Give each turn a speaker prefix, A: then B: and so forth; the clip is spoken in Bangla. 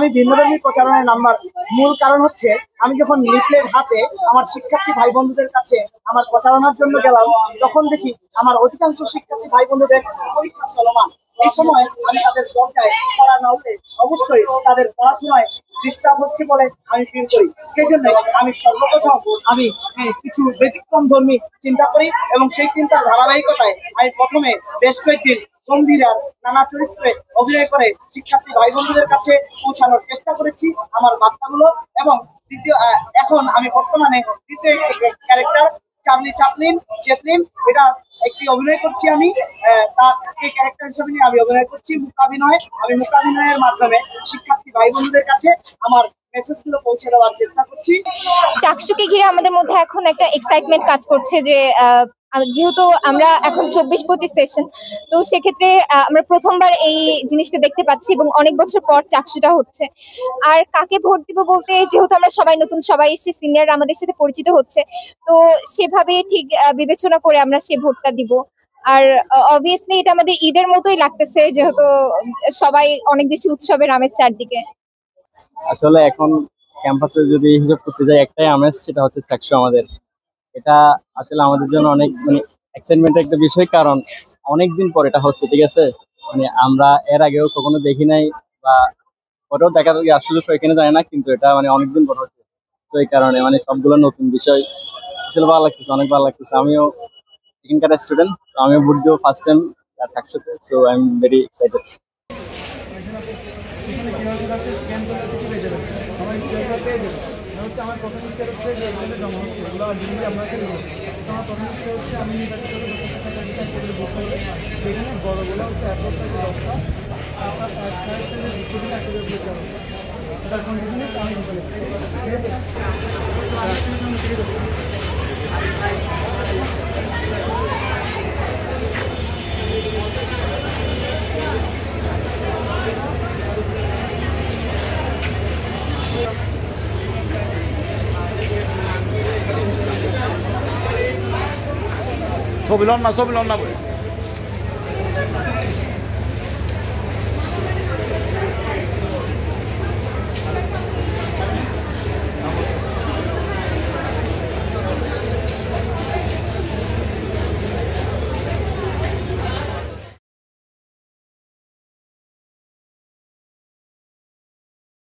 A: আমি ভিন্নধর্মী প্রচারণায় নাম্বার মূল কারণ হচ্ছে আমি যখন লিফলেট হাতে আমার শিক্ষার্থী ভাই বন্ধুদের কাছে আমার প্রচারণার জন্য গেলাম, তখন দেখি আমার অধিকাংশ শিক্ষার্থী ভাই বন্ধুদের পরীক্ষা চলমান। এই সময় আমি তাদের দরকায় পড়া না হলে অবশ্যই তাদের পড়াশোনায় ডিস্টার্ব হচ্ছে বলে আমি ফিল করি। সেই জন্য আমি সর্বপ্রথম আমি কিছু ব্যতিক্রম ধর্মী চিন্তা করি এবং সেই চিন্তার ধারাবাহিকতায় আমি প্রথমে বেশ কয়েকদিন গম্ভীর আর নানা চরিত্রে অভিনয় করে শিক্ষার্থী ভাই বন্ধুদের কাছে পৌঁছানোর চেষ্টা করেছি আমার বার্তাগুলো। এবং এখন আমি বর্তমানে দ্বিতীয় ক্যারেক্টার চার্লি চ্যাপলিন এটা একটি অভিনয় করছি আমি। তার সেই ক্যারেক্টার হিসেবে নিয়ে আমি অভিনয় করছি মূকাভিনয়। আমি মূকাভিনয়ের মাধ্যমে শিক্ষার্থী ভাই বন্ধুদের কাছে আমার মেসেজগুলো পৌঁছে দেওয়ার চেষ্টা করছি।
B: চাকসুকে ঘিরে আমাদের মধ্যে এখন একটা এক্সাইটমেন্ট কাজ করছে যে যেহেতু আমরা এখন 24-25 সেশন, তো সেক্ষেত্রে আমরা প্রথমবার এই জিনিসটা দেখতে পাচ্ছি এবং অনেক বছর পর চাকসুটা হচ্ছে। আর কাকে ভোট দিব বলতে, যেহেতু আমরা সবাই নতুন, সবাই এসে সিনিয়র আমাদের সাথে পরিচিত হচ্ছে, তো সেভাবে ঠিক বিবেচনা করে আমরা সে ভোটটা দিব। আর অবভিয়াসলি এটা আমাদের ঈদের মতোই লাগতেছে, যেহেতু সবাই অনেক বেশি উৎসবের আমেজ চারদিকে।
C: আসলে এখন ক্যাম্পাসে যদি হিসাব করতে যাই, একটাই আমেজ, সেটা হচ্ছে চাকসু আমাদের। এটা আসলে আমাদের জন্য অনেক এক্সাইটমেন্টের একটা বিষয়, কারণ অনেকদিন পর এটা হচ্ছে, ঠিক আছে। আমরা এর আগেও কখনো দেখি নাই বা পরেও দেখা আসলে এখানে যায় না, কিন্তু এটা অনেকদিন পর হচ্ছে। তো এই কারণে সবগুলো নতুন বিষয় আসলে ভালো লাগতেছে, অনেক ভালো লাগতেছে। আমিও এখানকার স্টুডেন্ট, আমিও ভোট দেবো ফার্স্ট টাইম চাকসুতে। So I am very excited.
D: আমার প্রথম স্টেপ হচ্ছে যে এগুলো জমা হচ্ছে, এগুলো ডিগ্রি আপনার কাছে নেব। আমার প্রথম স্টেপ হচ্ছে আমি এখানে বড়গুলো হচ্ছে অ্যাপ্রোচ থাকে 10টা, তার কন্ডিশনে আমি ঠিক আছে। ছবি লন না